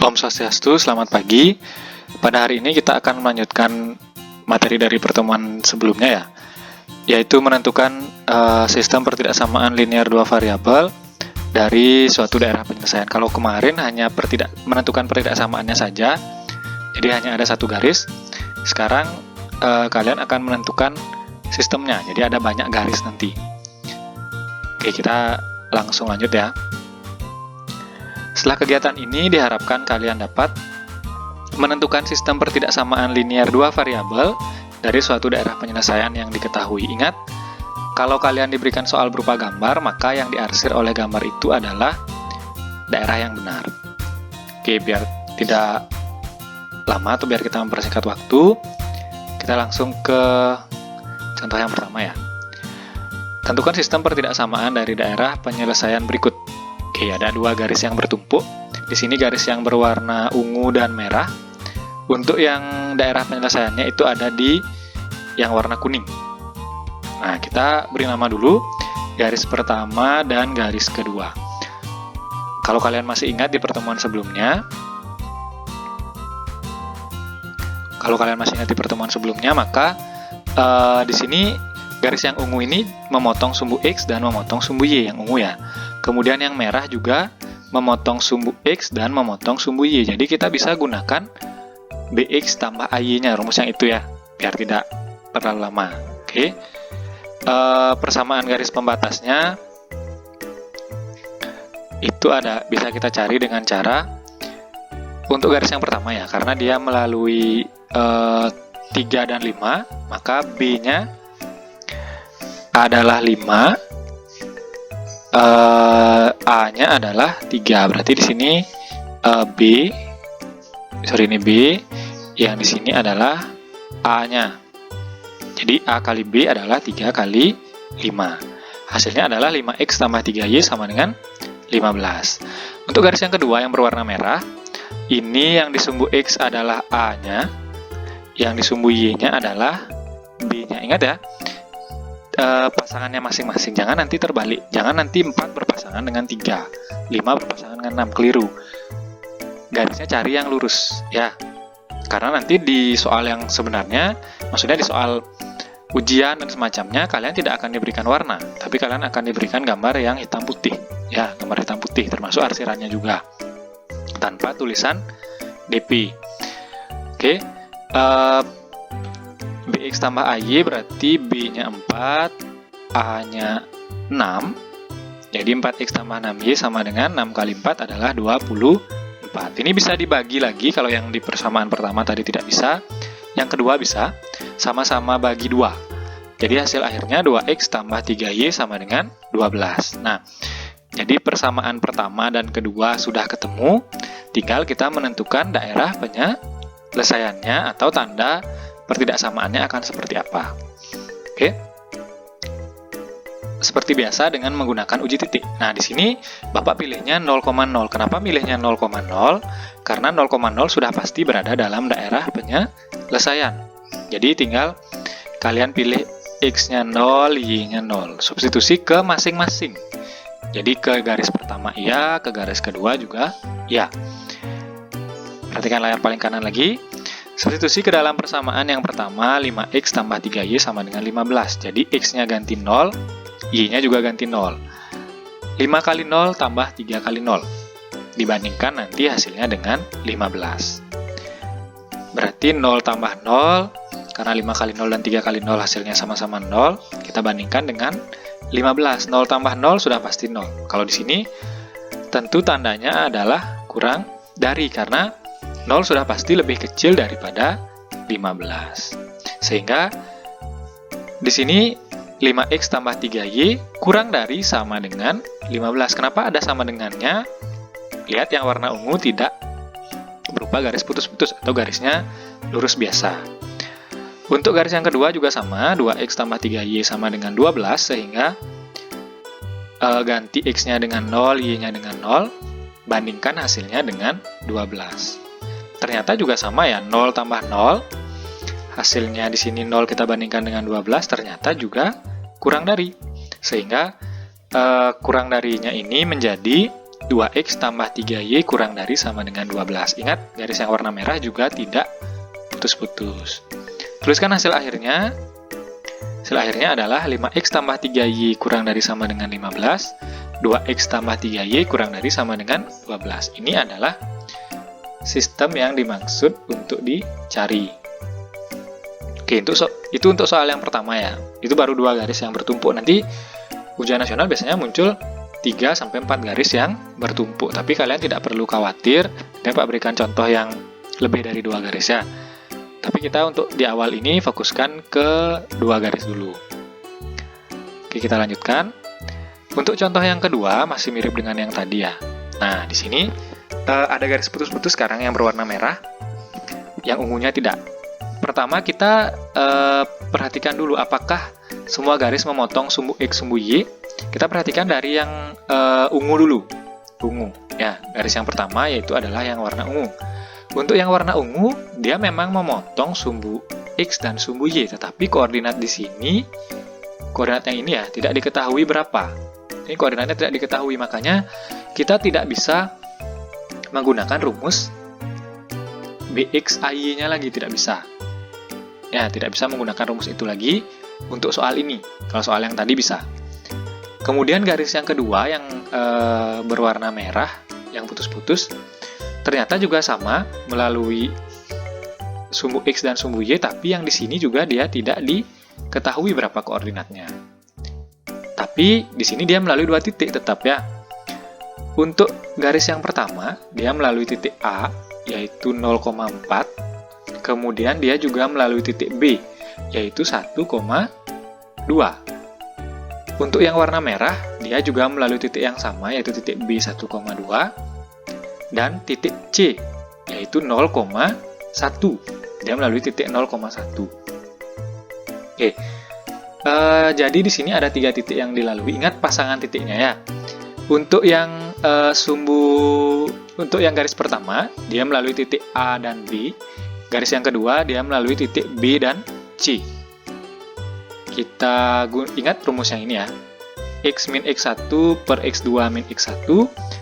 Om Swastiastu, selamat pagi. Pada hari ini kita akan melanjutkan materi dari pertemuan sebelumnya ya, yaitu menentukan sistem pertidaksamaan linear dua variabel dari suatu daerah penyelesaian. Kalau kemarin hanya menentukan pertidaksamaannya saja, jadi hanya ada satu garis. Sekarang kalian akan menentukan sistemnya, jadi ada banyak garis nanti. Oke, kita langsung lanjut ya. Setelah kegiatan ini diharapkan kalian dapat menentukan sistem pertidaksamaan linear dua variabel dari suatu daerah penyelesaian yang diketahui. Ingat, kalau kalian diberikan soal berupa gambar, maka yang diarsir oleh gambar itu adalah daerah yang benar. Oke, biar tidak lama atau biar kita mempersingkat waktu, kita langsung ke contoh yang pertama ya. Tentukan sistem pertidaksamaan dari daerah penyelesaian berikut. Oke, ada dua garis yang bertumpuk. Di sini garis yang berwarna ungu dan merah. Untuk yang daerah penyelesaiannya itu ada di yang warna kuning. Nah, kita beri nama dulu garis pertama dan garis kedua. Kalau kalian masih ingat di pertemuan sebelumnya, maka di sini garis yang ungu ini memotong sumbu X dan memotong sumbu Y yang ungu ya. Kemudian yang merah juga memotong sumbu X dan memotong sumbu Y. Jadi kita bisa gunakan BX tambah AY-nya, rumus yang itu ya, biar tidak terlalu lama. Oke. Persamaan garis pembatasnya itu bisa kita cari dengan cara untuk garis yang pertama ya, karena dia melalui 3 dan 5, maka B-nya adalah 5, A-nya adalah 3. Berarti di sini ini B, yang di sini adalah A-nya. Jadi A kali B adalah 3 kali 5. Hasilnya adalah 5X tambah 3Y sama dengan 15. Untuk garis yang kedua yang berwarna merah, ini yang di sumbu X adalah A-nya, yang di sumbu Y-nya adalah B-nya. Ingat ya, pasangannya masing-masing, jangan nanti terbalik, jangan nanti 4 berpasangan dengan 3, 5 berpasangan dengan 6, keliru. Garisnya cari yang lurus ya, karena nanti di soal yang sebenarnya, maksudnya di soal ujian dan semacamnya, kalian tidak akan diberikan warna, tapi kalian akan diberikan gambar yang hitam putih ya, gambar hitam putih termasuk arsirannya juga tanpa tulisan DP. Oke, BX tambah AY berarti B-nya 4, A-nya 6. Jadi 4X tambah 6Y sama dengan 6 kali 4 adalah 24. Ini bisa dibagi lagi, kalau yang di persamaan pertama tadi tidak bisa. Yang kedua bisa, sama-sama bagi 2. Jadi hasil akhirnya 2X tambah 3Y sama dengan 12. Nah, jadi persamaan pertama dan kedua sudah ketemu, tinggal kita menentukan daerah penyelesaiannya atau tanda pertidaksamaannya akan seperti apa. Oke. Seperti biasa dengan menggunakan uji titik. Nah, di sini Bapak pilihnya 0,0. Kenapa milihnya 0,0? Karena 0,0 sudah pasti berada dalam daerah penyelesaian. Jadi tinggal kalian pilih X-nya 0, Y-nya 0. Substitusi ke masing-masing. Jadi ke garis pertama iya, ke garis kedua juga iya. Perhatikan layar paling kanan lagi. Substitusi ke dalam persamaan yang pertama, 5X tambah 3Y sama dengan 15. Jadi X-nya ganti 0, Y-nya juga ganti 0. 5 kali 0 tambah 3 kali 0. Dibandingkan nanti hasilnya dengan 15. Berarti 0 tambah 0, karena 5 kali 0 dan 3 kali 0 hasilnya sama-sama 0. Kita bandingkan dengan 15. 0 tambah 0 sudah pasti 0. Kalau di sini tentu tandanya adalah kurang dari, karena 0 sudah pasti lebih kecil daripada 15. Sehingga di sini 5X tambah 3Y kurang dari sama dengan 15. Kenapa ada sama dengannya? Lihat yang warna ungu tidak berupa garis putus-putus atau garisnya lurus biasa. Untuk garis yang kedua juga sama, 2X tambah 3Y sama dengan 12, sehingga ganti X-nya dengan 0, Y-nya dengan 0, bandingkan hasilnya dengan 12. Ternyata juga sama ya, 0 tambah 0, hasilnya di sini 0 kita bandingkan dengan 12, ternyata juga kurang dari. Sehingga kurang darinya ini menjadi 2x tambah 3y kurang dari sama dengan 12. Ingat, garis yang warna merah juga tidak putus-putus. Tuliskan hasil akhirnya. Hasil akhirnya adalah 5x tambah 3y kurang dari sama dengan 15, 2x tambah 3y kurang dari sama dengan 12. Ini adalah sistem yang dimaksud untuk dicari. Oke, itu untuk soal yang pertama ya. Itu baru 2 garis yang bertumpuk. Nanti ujian nasional biasanya muncul 3-4 garis yang bertumpuk. Tapi kalian tidak perlu khawatir, Pak berikan contoh yang lebih dari 2 garis ya. Tapi kita untuk di awal ini fokuskan ke 2 garis dulu. Oke, kita lanjutkan. Untuk contoh yang kedua masih mirip dengan yang tadi ya. Nah, di sini ada garis putus-putus sekarang yang berwarna merah, yang ungunya tidak. Pertama kita perhatikan dulu apakah semua garis memotong sumbu X, sumbu Y. Kita perhatikan dari yang ungu dulu. Ungu. Ya, garis yang pertama yaitu adalah yang warna ungu. Untuk yang warna ungu, dia memang memotong sumbu X dan sumbu Y, tetapi koordinat di sini, koordinat yang ini ya, tidak diketahui berapa. Ini koordinatnya tidak diketahui, makanya kita tidak bisa menggunakan rumus BXAY-nya lagi, tidak bisa. Ya, tidak bisa menggunakan rumus itu lagi untuk soal ini. Kalau soal yang tadi bisa. Kemudian garis yang kedua yang berwarna merah, yang putus-putus, ternyata juga sama melalui sumbu X dan sumbu Y, tapi yang di sini juga dia tidak diketahui berapa koordinatnya. Tapi di sini dia melalui 2 titik tetap ya. Untuk garis yang pertama, dia melalui titik A, yaitu 0,4. Kemudian dia juga melalui titik B, yaitu 1,2. Untuk yang warna merah, dia juga melalui titik yang sama, yaitu titik B 1,2. Dan titik C, yaitu 0,1. Dia melalui titik 0,1. Oke. Jadi di sini ada 3 titik yang dilalui. Ingat pasangan titiknya ya. Untuk yang untuk yang garis pertama, dia melalui titik A dan B. Garis yang kedua, dia melalui titik B dan C. Kita ingat rumus yang ini ya. X min X1 per X2 min X1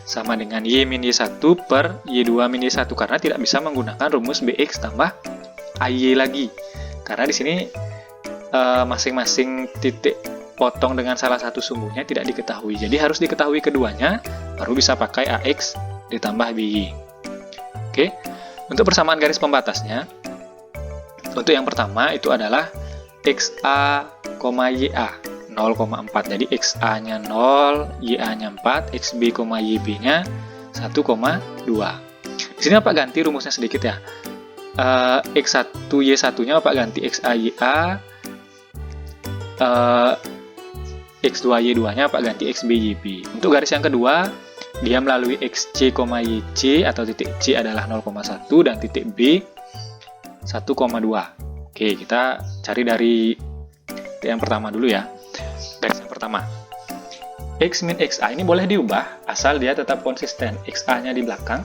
sama dengan Y min Y1 per Y2 min Y1, karena tidak bisa menggunakan rumus BX tambah AY lagi. Karena di sini masing-masing titik potong dengan salah satu sumbunya tidak diketahui. Jadi harus diketahui keduanya, baru bisa pakai AX ditambah BY. Oke, untuk persamaan garis pembatasnya, untuk yang pertama itu adalah XA, YA 0,4. Jadi XA-nya 0, YA-nya 4, XB, YB-nya 1,2. Di sini Bapak ganti rumusnya sedikit ya. X1, Y1-nya Bapak ganti XA, YA, X2, Y2-nya Bapak ganti XB, YB. Untuk garis yang kedua, dia melalui XC, YC, atau titik C adalah 0,1 dan titik B 1,2. Oke, kita cari dari yang pertama dulu ya. Garis yang pertama. X min XA ini boleh diubah, asal dia tetap konsisten. XA-nya di belakang,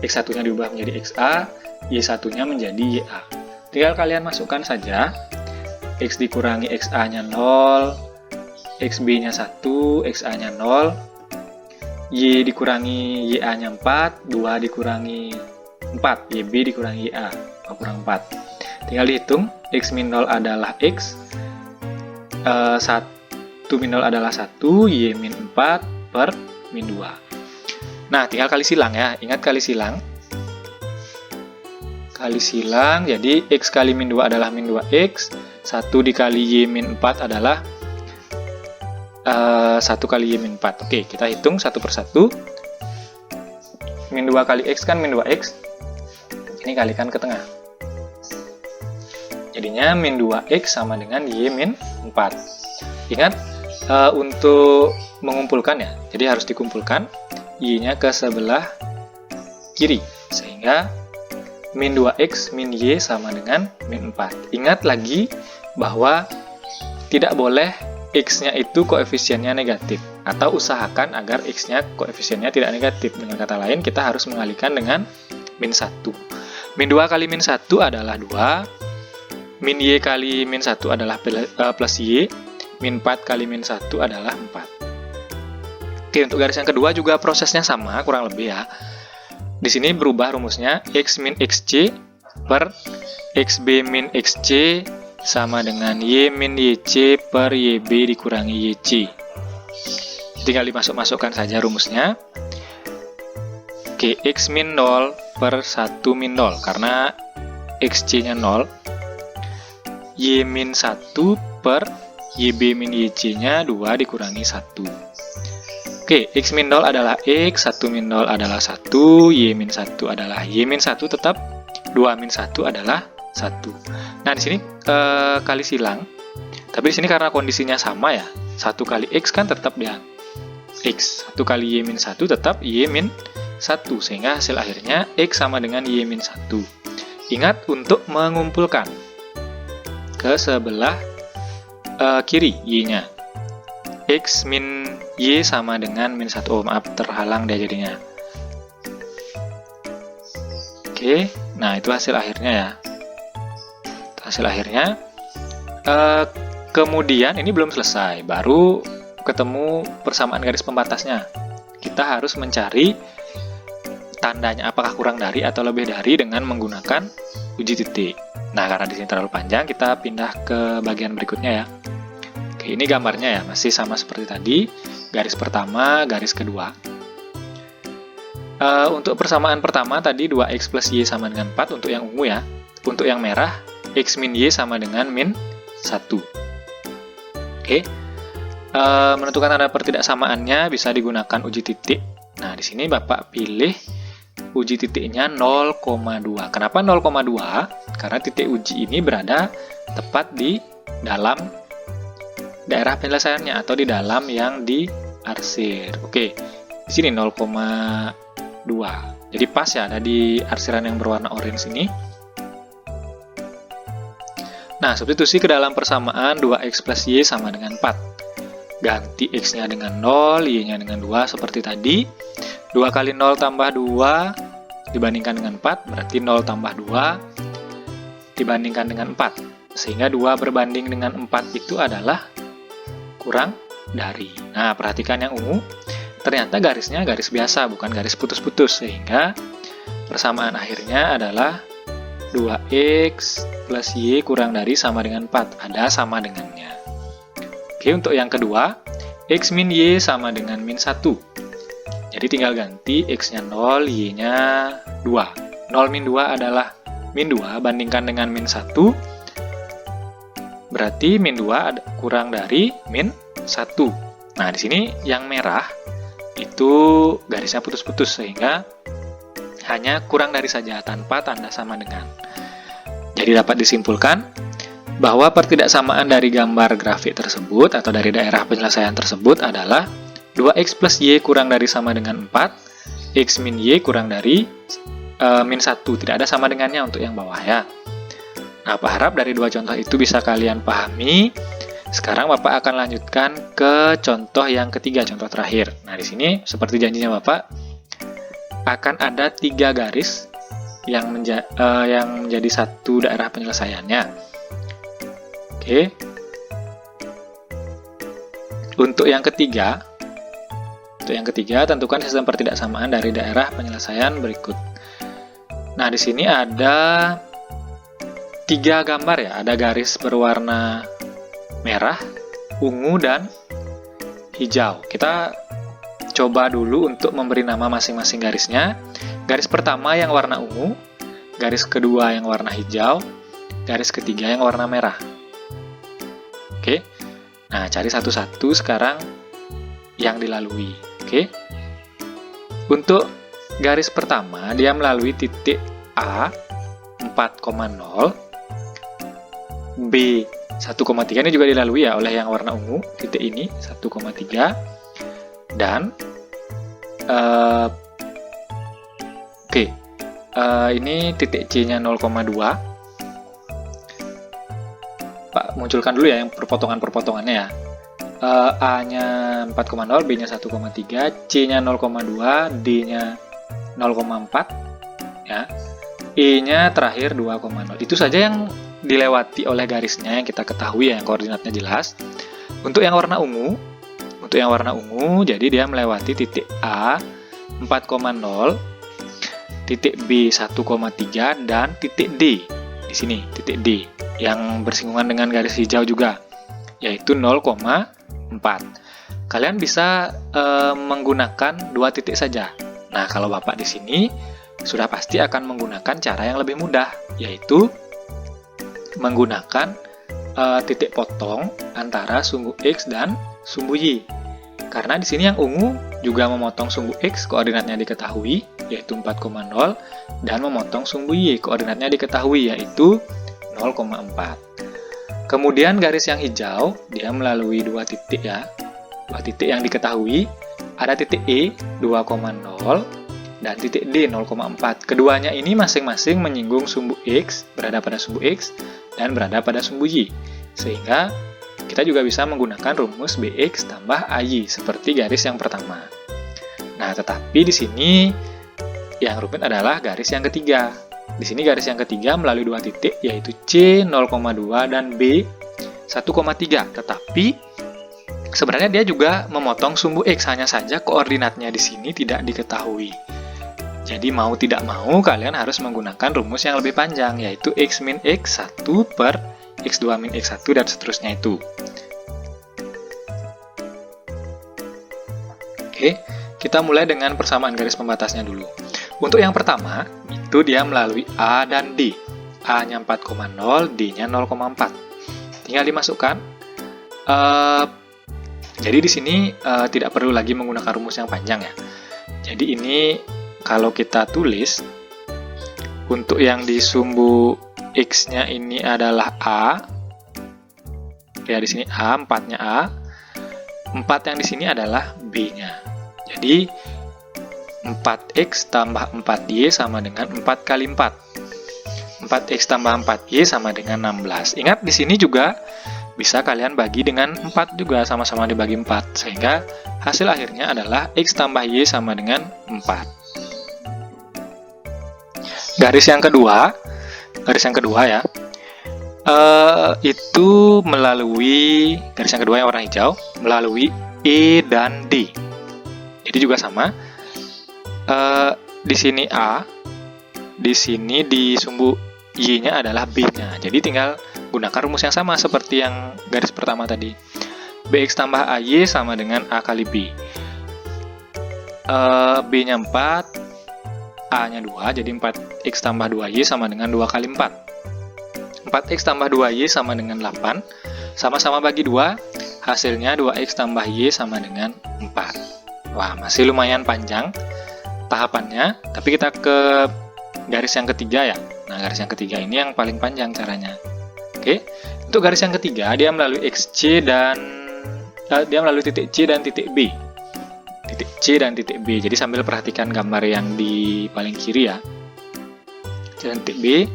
X1-nya diubah menjadi XA, Y1-nya menjadi YA. Tinggal kalian masukkan saja. X dikurangi XA-nya 0, XB-nya 1, XA-nya 0, Y dikurangi YA-nya 4, 2 dikurangi 4, YB dikurangi YA, 2 kurang 4. Tinggal dihitung, X min 0 adalah X, 1 min 0 adalah 1, Y min 4 per min 2. Nah, tinggal kali silang ya, ingat kali silang. Kali silang, jadi X kali min 2 adalah min 2X, 1 dikali Y min 4 adalah 1 kali Y min 4. Oke, kita hitung satu persatu. Min 2 kali X kan min 2X. Ini kalikan ke tengah. Jadinya min 2X sama dengan Y min 4. Ingat, untuk mengumpulkan ya, jadi harus dikumpulkan. Y-nya ke sebelah kiri. Sehingga min 2X min Y sama dengan min 4. Ingat lagi bahwa tidak boleh X-nya itu koefisiennya negatif, atau usahakan agar X-nya koefisiennya tidak negatif. Dengan kata lain, kita harus mengalihkan dengan min 1. Min 2 kali min 1 adalah 2, min Y kali min 1 adalah plus Y, min 4 kali min 1 adalah 4. Oke, untuk garis yang kedua juga prosesnya sama, kurang lebih ya. Di sini berubah rumusnya, X min XC per XB min XC sama dengan Y min YC per YB dikurangi YC. Tinggal dimasuk-masukkan saja rumusnya. Oke, X min 0 per 1 min 0, karena XC-nya 0. Y min 1 per YB min YC-nya 2 dikurangi 1. Oke, X min 0 adalah X, 1 min 0 adalah 1, Y min 1 adalah Y min 1 tetap, 2 min 1 adalah 1. Nah, di sini kali silang, tapi di sini karena kondisinya sama ya, 1 kali X kan tetap ya X, 1 kali Y min 1 tetap Y min 1, sehingga hasil akhirnya X sama dengan Y min 1. Ingat untuk mengumpulkan ke sebelah kiri Y-nya. X min Y sama dengan min 1. Oh, maaf, terhalang dia jadinya. Oke, nah itu hasil akhirnya ya. Hasil akhirnya. Kemudian ini belum selesai, baru ketemu persamaan garis pembatasnya. Kita harus mencari tandanya apakah kurang dari atau lebih dari dengan menggunakan uji titik. Nah, karena di sini terlalu panjang, kita pindah ke bagian berikutnya ya. Ini gambarnya ya, masih sama seperti tadi, garis pertama, garis kedua. Untuk persamaan pertama tadi 2X plus Y sama dengan 4 untuk yang ungu ya. Untuk yang merah, X min Y sama dengan min 1. Oke. Menentukan tanda pertidaksamaannya bisa digunakan uji titik. Nah, di sini Bapak pilih uji titiknya 0,2. Kenapa 0,2? Karena titik uji ini berada tepat di dalam daerah penyelesaiannya atau di dalam yang diarsir. Oke, di sini 0,2. Jadi pas ya, ada di arsiran yang berwarna orange ini. Nah, substitusi ke dalam persamaan 2X plus Y sama dengan 4. Ganti X-nya dengan 0, Y-nya dengan 2 seperti tadi. 2 kali 0 tambah 2 dibandingkan dengan 4, berarti 0 tambah 2 dibandingkan dengan 4. Sehingga 2 berbanding dengan 4 itu adalah kurang dari. Nah, perhatikan yang ungu, ternyata garisnya garis biasa, bukan garis putus-putus, sehingga persamaan akhirnya adalah 2X plus Y kurang dari sama dengan 4, ada sama dengannya. Oke, untuk yang kedua, X min Y sama dengan min 1. Jadi tinggal ganti X-nya 0, Y-nya 2. 0 min 2 adalah min 2, bandingkan dengan min 1, berarti min 2 kurang dari min 1. Nah, di sini yang merah itu garisnya putus-putus, sehingga hanya kurang dari saja tanpa tanda sama dengan. Jadi dapat disimpulkan bahwa pertidaksamaan dari gambar grafik tersebut atau dari daerah penyelesaian tersebut adalah 2X plus Y kurang dari sama dengan 4, X min Y kurang dari min 1. Tidak ada sama dengannya untuk yang bawah ya. Nah, Bapak harap dari dua contoh itu bisa kalian pahami. Sekarang Bapak akan lanjutkan ke contoh yang ketiga, contoh terakhir. Nah, di sini seperti janjinya Bapak, akan ada 3 garis yang menjadi satu daerah penyelesaiannya. Oke. Untuk yang ketiga, tentukan sistem pertidaksamaan dari daerah penyelesaian berikut. Nah, di sini ada 3 gambar ya, ada garis berwarna merah, ungu, dan hijau. Kita coba dulu untuk memberi nama masing-masing garisnya. Garis pertama yang warna ungu, garis kedua yang warna hijau, garis ketiga yang warna merah. Oke, nah cari satu-satu sekarang yang dilalui. Oke, untuk garis pertama dia melalui titik A 4,0, B 1,3, ini juga dilalui ya oleh yang warna ungu, titik ini 1,3, dan ini titik C-nya 0,2. Pak munculkan dulu ya yang perpotongan-perpotongannya ya. A-nya 4,0, B-nya 1,3, C-nya 0,2, D-nya 0,4, ya. E-nya terakhir 2,0. Itu saja yang dilewati oleh garisnya yang kita ketahui ya, yang koordinatnya jelas. Untuk yang warna ungu, Untuk yang warna ungu, jadi dia melewati titik A 4,0, titik B 1,3, dan titik D. Di sini, titik D, yang bersinggungan dengan garis hijau juga, yaitu 0,4. Kalian bisa menggunakan 2 titik saja. Nah, kalau Bapak di sini sudah pasti akan menggunakan cara yang lebih mudah, yaitu menggunakan titik potong antara sumbu X dan sumbu Y. Karena di sini yang ungu juga memotong sumbu X, koordinatnya diketahui, yaitu 4,0, dan memotong sumbu Y, koordinatnya diketahui, yaitu 0,4. Kemudian garis yang hijau, dia melalui 2 titik ya. 2 titik yang diketahui, ada titik E 2,0 dan titik D 0,4. Keduanya ini masing-masing menyinggung sumbu X, berada pada sumbu X, dan berada pada sumbu Y. Sehingga kita juga bisa menggunakan rumus BX tambah AY seperti garis yang pertama. Nah, tetapi di sini yang rumit adalah garis yang ketiga. Di sini garis yang ketiga melalui 2 titik, yaitu C 0,2 dan B 1,3. Tetapi sebenarnya dia juga memotong sumbu X, hanya saja koordinatnya di sini tidak diketahui. Jadi mau tidak mau kalian harus menggunakan rumus yang lebih panjang, yaitu X min X1 per X2 min X1 dan seterusnya itu. Oke, kita mulai dengan persamaan garis pembatasnya dulu. Untuk yang pertama, itu dia melalui A dan D. A-nya 4,0, D-nya 0,4. Tinggal dimasukkan. Jadi di sini tidak perlu lagi menggunakan rumus yang panjang ya. Jadi ini kalau kita tulis, untuk yang di sumbu X-nya ini adalah A. Ya, di sini A, 4-nya A. 4 yang di sini adalah B-nya. Jadi 4X tambah 4Y sama dengan 4 kali 4. 4X tambah 4Y sama dengan 16. Ingat, di sini juga bisa kalian bagi dengan 4 juga, sama-sama dibagi 4. Sehingga hasil akhirnya adalah X tambah Y sama dengan 4. Garis yang kedua ya, itu melalui, garis yang kedua yang warna hijau, melalui E dan D. Jadi juga sama, di sini A, di sini di sumbu Y-nya adalah B-nya. Jadi tinggal gunakan rumus yang sama seperti yang garis pertama tadi. BX tambah AY sama dengan A kali B. B-nya 4, A-nya 2, jadi 4X tambah 2Y sama dengan 2 kali 4. 4X tambah 2Y sama dengan 8. Sama-sama bagi 2, hasilnya 2X tambah Y sama dengan 4. Wah, masih lumayan panjang tahapannya, tapi kita ke garis yang ketiga ya. Nah, garis yang ketiga ini yang paling panjang caranya. Oke, untuk garis yang ketiga, dia melalui XC dan dia melalui titik C dan titik B. Titik C dan titik B. Jadi sambil perhatikan gambar yang di paling kiri ya. C dan titik B.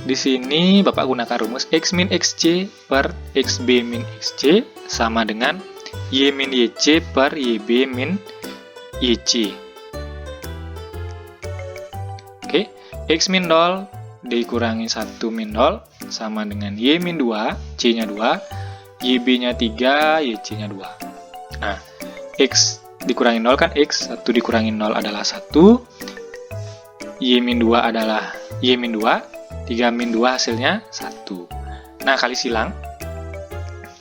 Di sini Bapak gunakan rumus X min XC per XB min XC sama dengan Y min YC per YB min YC. Oke, X min 0 dikurangi 1 min 0 sama dengan Y min 2, C-nya 2, YB-nya 3, YC-nya 2. Nah, X dikurangi 0 kan X, 1 dikurangi 0 adalah 1, Y min 2 adalah Y min 2, 3 min 2 hasilnya 1. Nah, kali silang.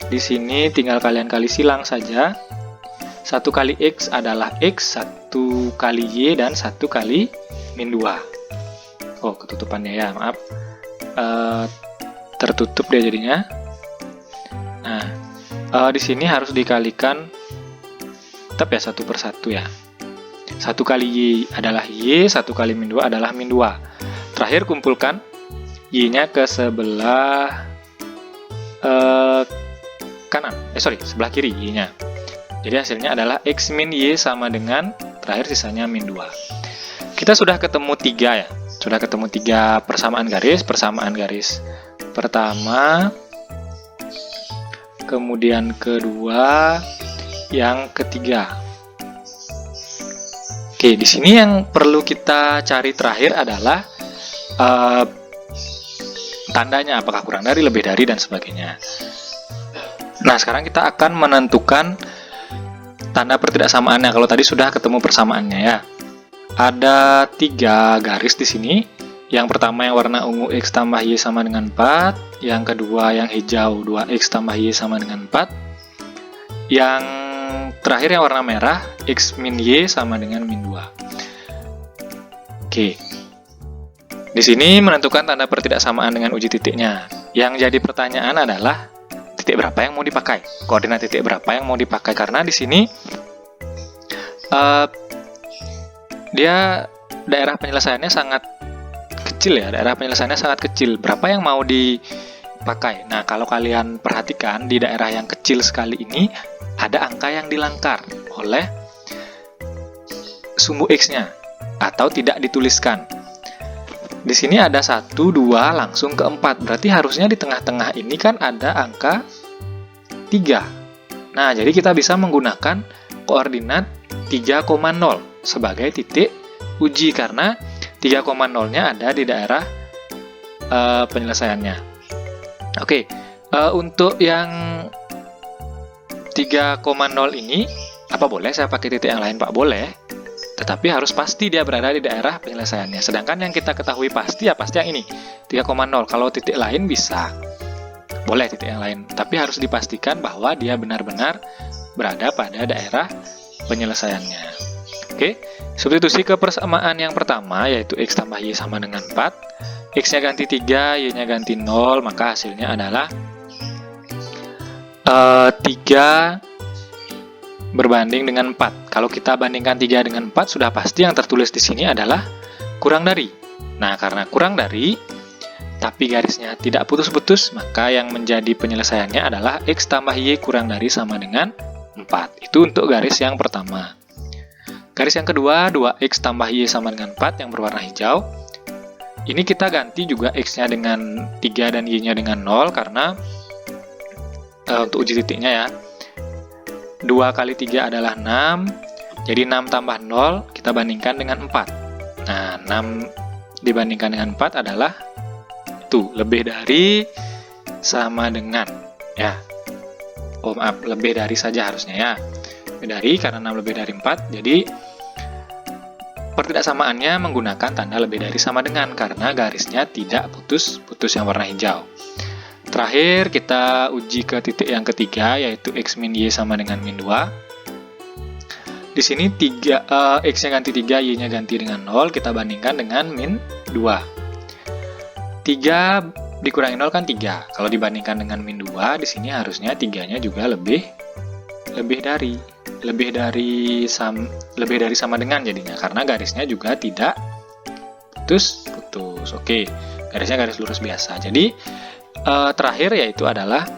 Di sini tinggal kalian kali silang saja. 1 kali X adalah X, 1 kali Y, dan 1 kali min 2. Oh, ketutupannya ya, maaf. Tertutup dia jadinya. Nah, di sini harus dikalikan tetap ya 1 per 1 ya. 1 kali Y adalah Y, 1 kali min 2 adalah min 2. Terakhir kumpulkan Y-nya ke sebelah kanan. Sebelah kiri Y-nya. Jadi hasilnya adalah X min Y sama dengan, terakhir sisanya min 2. Kita sudah ketemu 3 ya. Sudah ketemu 3 persamaan garis. Persamaan garis pertama, kemudian kedua, yang ketiga. Oke, di sini yang perlu kita cari terakhir adalah tandanya, apakah kurang dari, lebih dari, dan sebagainya. Nah, sekarang kita akan menentukan tanda pertidaksamaannya. Kalau tadi sudah ketemu persamaannya ya. Ada 3 garis di sini. Yang pertama yang warna ungu X tambah Y sama dengan 4. Yang kedua yang hijau 2X tambah Y sama dengan 4. Yang terakhir yang warna merah X min Y sama dengan min 2. Oke. Di sini menentukan tanda pertidaksamaan dengan uji titiknya. Yang jadi pertanyaan adalah titik berapa yang mau dipakai? Koordinat titik berapa yang mau dipakai? Karena di sini dia daerah penyelesaiannya sangat kecil ya, daerah penyelesaiannya sangat kecil. Berapa yang mau dipakai? Nah, kalau kalian perhatikan di daerah yang kecil sekali ini ada angka yang dilangkar oleh sumbu X-nya atau tidak dituliskan. Di sini ada 1, 2 langsung ke 4. Berarti harusnya di tengah-tengah ini kan ada angka 3. Nah, jadi kita bisa menggunakan koordinat 3,0 sebagai titik uji karena 3,0-nya ada di daerah penyelesaiannya. Oke, untuk yang 3,0 ini, apa boleh saya pakai titik yang lain, Pak? Boleh, tetapi harus pasti dia berada di daerah penyelesaiannya. Sedangkan yang kita ketahui pasti ya pasti yang ini, 3,0. Kalau titik lain bisa, boleh titik yang lain, tapi harus dipastikan bahwa dia benar-benar berada pada daerah penyelesaiannya. Oke, substitusi ke persamaan yang pertama, yaitu X tambah Y sama dengan 4. X-nya ganti 3, Y-nya ganti 0, maka hasilnya adalah 3 berbanding dengan 4. Kalau kita bandingkan 3 dengan 4, sudah pasti yang tertulis di sini adalah kurang dari. Nah, karena kurang dari, tapi garisnya tidak putus-putus, maka yang menjadi penyelesaiannya adalah X tambah Y kurang dari sama dengan 4. Itu untuk garis yang pertama. Garis yang kedua, 2X tambah Y sama dengan 4 yang berwarna hijau. Ini kita ganti juga X-nya dengan 3 dan Y-nya dengan 0, karena untuk uji titiknya ya. 2 kali 3 adalah 6, jadi 6 tambah 0 kita bandingkan dengan 4. Nah, 6 dibandingkan dengan 4 adalah itu, lebih dari sama dengan ya. Oh maaf, lebih dari saja harusnya ya. Lebih dari, karena 6 lebih dari 4, jadi pertidaksamaannya menggunakan tanda lebih dari sama dengan karena garisnya tidak putus-putus yang warna hijau. Terakhir kita uji ke titik yang ketiga, yaitu X min Y sama dengan min 2. Di sini X-nya ganti 3, Y-nya ganti dengan 0, kita bandingkan dengan min 2. 3 dikurangi 0 kan 3. Kalau dibandingkan dengan min 2, di sini harusnya 3-nya juga lebih dari sama dengan jadinya, karena garisnya juga tidak putus. Oke, garisnya garis lurus biasa. Jadi terakhir yaitu adalah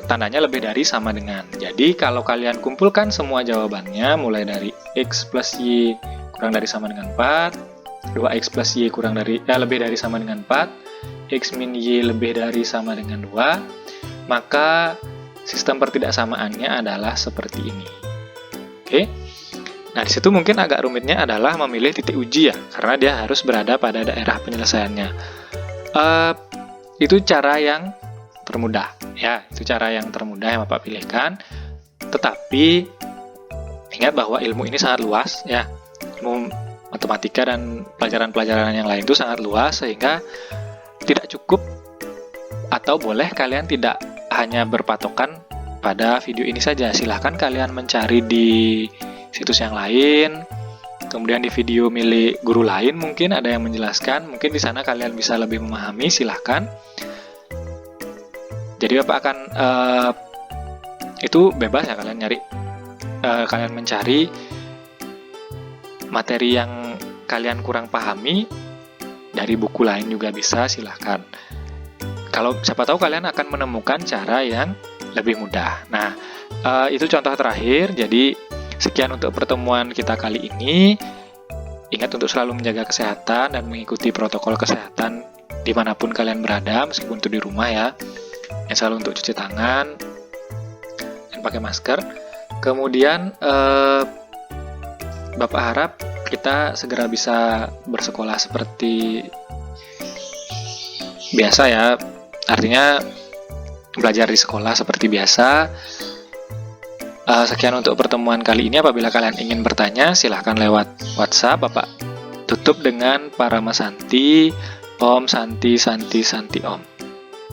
tandanya lebih dari sama dengan. Jadi kalau kalian kumpulkan semua jawabannya mulai dari X plus Y kurang dari sama dengan 4, 2X plus Y kurang dari lebih dari sama dengan 4, X min Y lebih dari sama dengan 2, maka sistem pertidaksamaannya adalah seperti ini. Oke. Nah, di situ mungkin agak rumitnya adalah memilih titik uji ya, karena dia harus berada pada daerah penyelesaiannya. Itu cara yang termudah ya, itu cara yang termudah yang Bapak pilihkan. Tetapi ingat bahwa ilmu ini sangat luas ya. Ilmu matematika dan pelajaran-pelajaran yang lain itu sangat luas, sehingga tidak cukup atau boleh kalian tidak hanya berpatokan pada video ini saja. Silahkan kalian mencari di situs yang lain, kemudian di video milik guru lain mungkin ada yang menjelaskan, mungkin di sana kalian bisa lebih memahami, silahkan. Jadi Bapak akan itu bebas ya, kalian kalian mencari materi yang kalian kurang pahami dari buku lain juga bisa, silahkan. Kalau siapa tahu kalian akan menemukan cara yang lebih mudah. Nah, itu contoh terakhir. Jadi sekian untuk pertemuan kita kali ini. Ingat untuk selalu menjaga kesehatan dan mengikuti protokol kesehatan dimanapun kalian berada, meskipun itu di rumah ya. Yang selalu untuk cuci tangan dan pakai masker. Kemudian Bapak harap kita segera bisa bersekolah seperti biasa ya. Artinya belajar di sekolah seperti biasa. Sekian untuk pertemuan kali ini. Apabila kalian ingin bertanya, silahkan lewat WhatsApp. Bapak tutup dengan Parama Santi, Om Santi Santi Santi Om.